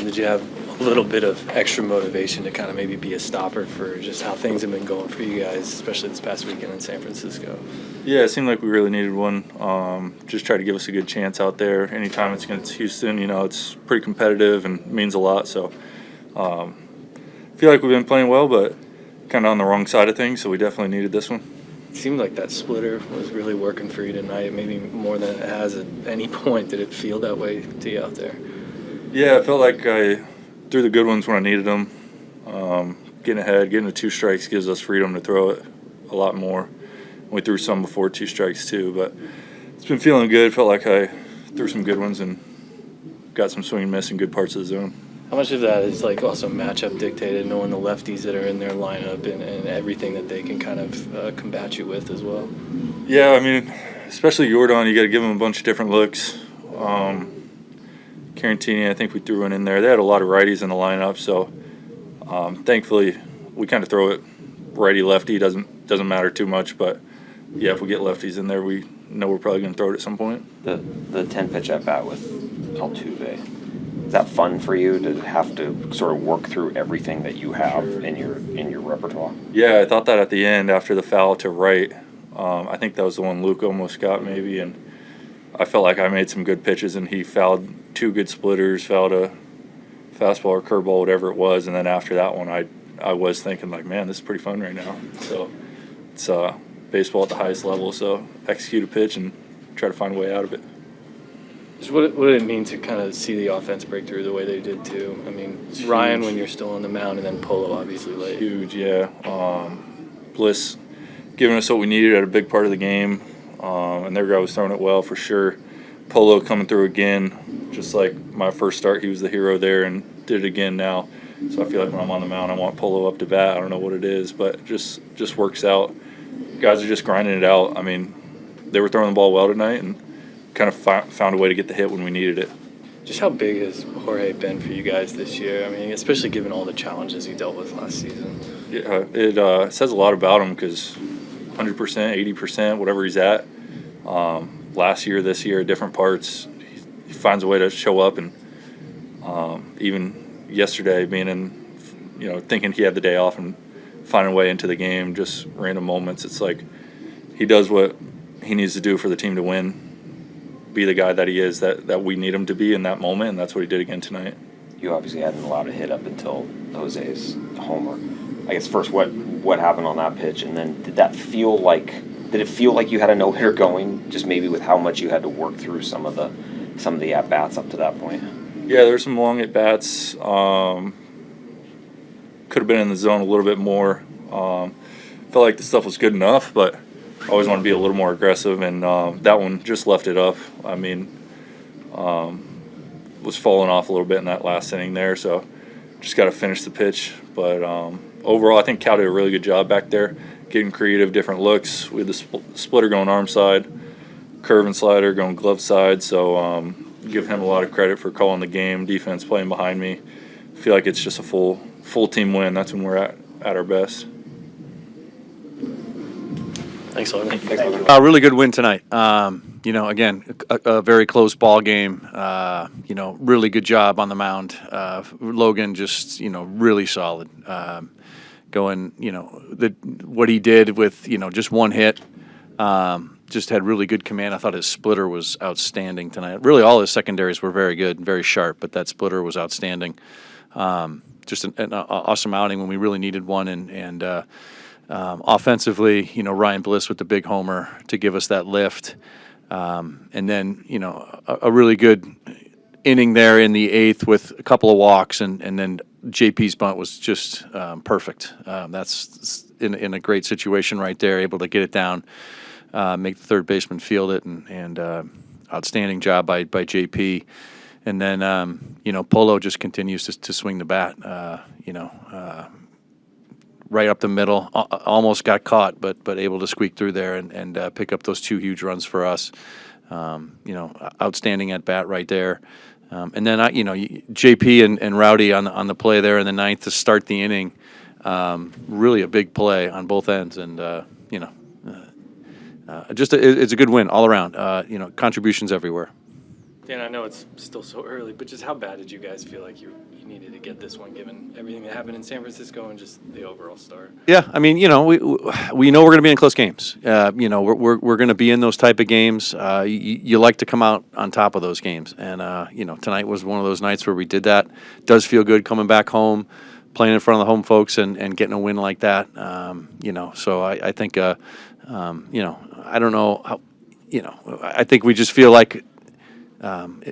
did you have a little bit of extra motivation to kind of maybe be a stopper for just how things have been going for you guys, especially this past weekend in San Francisco? Yeah, it seemed like we really needed one. Just try to give us a good chance out there. Anytime it's against Houston, it's pretty competitive and means a lot. So I feel like we've been playing well, but kind of on the wrong side of things, so we definitely needed this one. It seemed like that splitter was really working for you tonight, maybe more than it has at any point. Did it feel that way to you out there? Yeah, I felt like I threw the good ones when I needed them. Getting ahead, getting to 2 strikes gives us freedom to throw it a lot more. We threw some before 2 strikes too, but it's been feeling good. Felt like I threw some good ones and got some swing and miss in good parts of the zone. How much of that is like also matchup dictated, knowing the lefties that are in their lineup and everything that they can kind of combat you with as well? Yeah, I mean, especially Jordan, you got to give him a bunch of different looks. Carantini, I think we threw one in there. They had a lot of righties in the lineup, so thankfully we kind of throw it righty-lefty. Doesn't matter too much, but yeah, if we get lefties in there, we know we're probably going to throw it at some point. The 10-pitch at-bat with Altuve, is that fun for you to have to sort of work through everything that you have in your repertoire? Yeah, I thought that at the end after the foul to right. I think that was the one Luke almost got maybe, and I felt like I made some good pitches, and he fouled 2 good splitters, fouled a fastball or curveball, whatever it was, and then after that one, I was thinking like, man, this is pretty fun right now. So it's baseball at the highest level. So execute a pitch and try to find a way out of it. Just what did it mean to kind of see the offense break through the way they did too? I mean, Ryan when you're still on the mound, and then Polo obviously late. Huge, yeah. Bliss giving us what we needed at a big part of the game, and their guy was throwing it well for sure. Polo coming through again, just like my first start, he was the hero there and did it again now. So I feel like when I'm on the mound, I want Polo up to bat. I don't know what it is, but just works out. Guys are just grinding it out. I mean, they were throwing the ball well tonight and kind of found a way to get the hit when we needed it. Just how big has Jorge been for you guys this year? I mean, especially given all the challenges he dealt with last season. Yeah, it says a lot about him because 100%, 80%, whatever he's at. Last year, this year, different parts, he finds a way to show up. And even yesterday, being in, thinking he had the day off and finding a way into the game, just random moments. It's like he does what he needs to do for the team to win, be the guy that he is, that we need him to be in that moment, and that's what he did again tonight. You obviously hadn't allowed a hit up until Jose's homer. I guess first, what happened on that pitch, and then did it feel like you had a no-hitter going, just maybe with how much you had to work through some of the at-bats up to that point? Yeah, there's some long at-bats. Could have been in the zone a little bit more. Felt like the stuff was good enough, but I always want to be a little more aggressive, and that one just left it up. I mean, was falling off a little bit in that last inning there, so just got to finish the pitch. But overall, I think Cal did a really good job back there, getting creative, different looks. We had the splitter going arm side, curve and slider going glove side, so give him a lot of credit for calling the game, defense playing behind me. I feel like it's just a full team win. That's when we're at our best. Thanks, Logan. Really good win tonight. Again, a very close ball game. Really good job on the mound. Logan just, really solid. Going, what he did with, just one hit. Just had really good command. I thought his splitter was outstanding tonight. Really, all his secondaries were very good, very sharp, but that splitter was outstanding. Just an awesome outing when we really needed one, and offensively, Ryan Bliss with the big homer to give us that lift. And then, a really good inning there in the 8th with a couple of walks, and then JP's bunt was just perfect. That's in a great situation right there, able to get it down, make the third baseman field it, and outstanding job by JP. And then, Polo just continues to swing the bat, right up the middle. Almost got caught, but able to squeak through there and pick up those 2 huge runs for us. Outstanding at bat right there. And then JP and Rowdy on the play there in the 9th to start the inning. Really a big play on both ends, and it's a good win all around. Contributions everywhere. Dan, I know it's still so early, but just how bad did you guys feel like you he needed to get this one, given everything that happened in San Francisco and just the overall start. Yeah, I mean, we know we're going to be in close games. We're going to be in those type of games. You like to come out on top of those games, and tonight was one of those nights where we did that. Does feel good coming back home, playing in front of the home folks, and getting a win like that. So I think, I don't know how, I think we just feel like.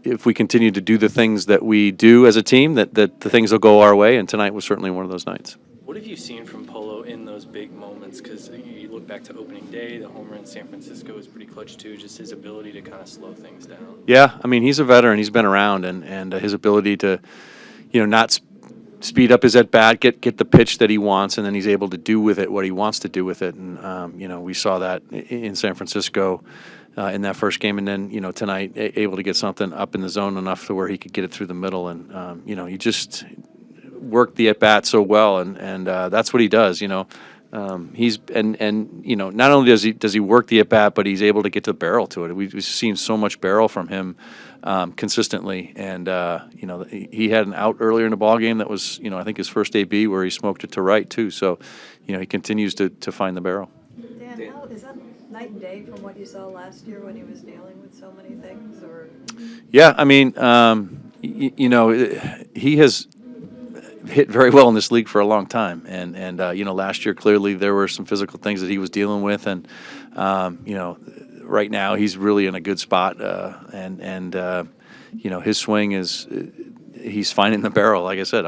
If we continue to do the things that we do as a team, that the things will go our way, and tonight was certainly one of those nights. What have you seen from Polo in those big moments? Because you look back to opening day, the home run in San Francisco was pretty clutch too, just his ability to kind of slow things down. Yeah, I mean, he's a veteran. He's been around, and his ability to, not speed up his at-bat, get the pitch that he wants, and then he's able to do with it what he wants to do with it. And, we saw that in San Francisco. In that first game, and then tonight able to get something up in the zone enough to where he could get it through the middle, and he just worked the at bat so well, and that's what he does. He's not only does he work the at bat, but he's able to get the barrel to it. We've seen so much barrel from him consistently, and he had an out earlier in the ball game that was I think his first AB where he smoked it to right too. So he continues to find the barrel. Dan, how is that night and day from what you saw last year when he was dealing with so many things? Or yeah, I mean, he has hit very well in this league for a long time, and last year clearly there were some physical things that he was dealing with, and right now he's really in a good spot, and his swing is. He's finding the barrel. Like I said,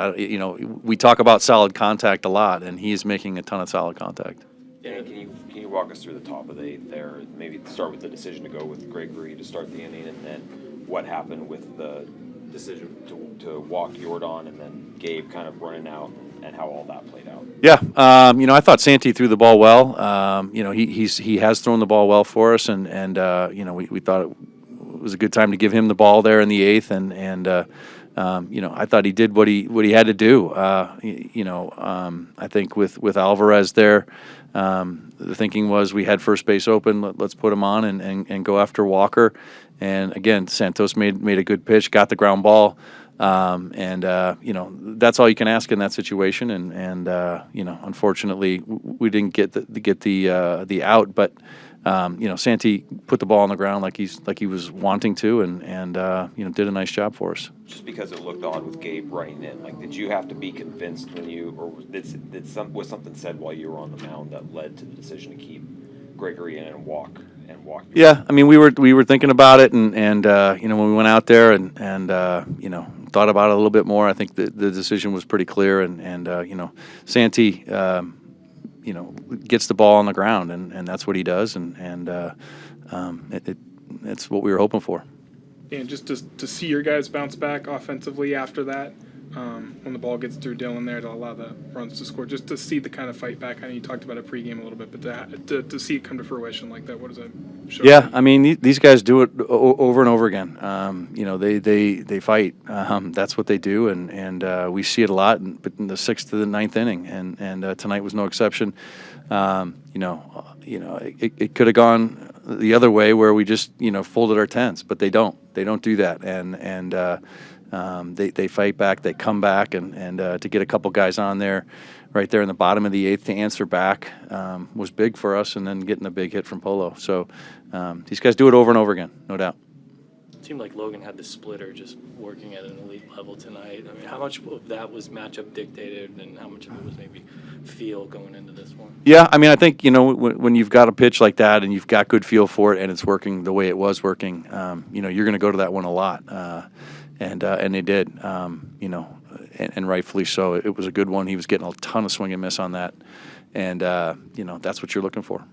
we talk about solid contact a lot, and he is making a ton of solid contact. Yeah, can you walk us through the top of the eighth there? Maybe start with the decision to go with Gregory to start the inning, and then what happened with the decision to walk Jordan, and then Gabe kind of running out, and how all that played out. Yeah, I thought Santi threw the ball well. He has thrown the ball well for us, and we thought it was a good time to give him the ball there in the eighth, and I thought he did what he had to do. I think with Alvarez there. The thinking was we had first base open. Let's put him on and go after Walker. And again, Santos made a good pitch, got the ground ball, and that's all you can ask in that situation. And unfortunately, we didn't get the out, but Santi put the ball on the ground like he was wanting to, and did a nice job for us. Just because it looked odd with Gabe running in, did you have to be convinced was something said while you were on the mound that led to the decision to keep Gregory in and walk? Yeah, I mean we were thinking about it, and when we went out there and thought about it a little bit more, I think the decision was pretty clear, and Santi. Gets the ball on the ground, and that's what he does, and it's what we were hoping for. And just to see your guys bounce back offensively after that, when the ball gets through Dylan there to allow the runs to score, just to see the kind of fight back. I know you talked about it pregame a little bit, but to see it come to fruition like that, what does that show? Yeah, I mean these guys do it over and over again. They fight. That's what they do, and we see it a lot. But in the 6th to the 9th inning, and tonight was no exception. It could have gone the other way where we just folded our tents, but they don't. They don't do that, and they fight back. They come back, and to get a couple guys on there, right there in the bottom of the 8th to answer back was big for us, and then getting a big hit from Polo. So these guys do it over and over again, no doubt. It seemed like Logan had the splitter just working at an elite level tonight. I mean, how much of that was matchup dictated, and how much of it was maybe feel going into this one? Yeah, I mean, I think when you've got a pitch like that and you've got good feel for it and it's working the way it was working, you're going to go to that one a lot, and they did, and rightfully so. It was a good one. He was getting a ton of swing and miss on that, and that's what you're looking for.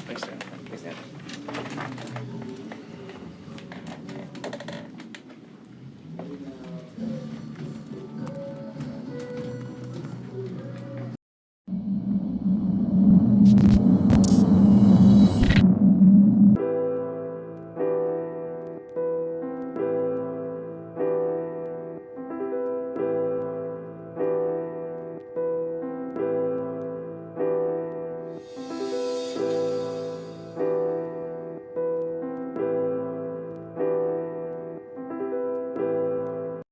Thanks, Dan. Thanks, Dan.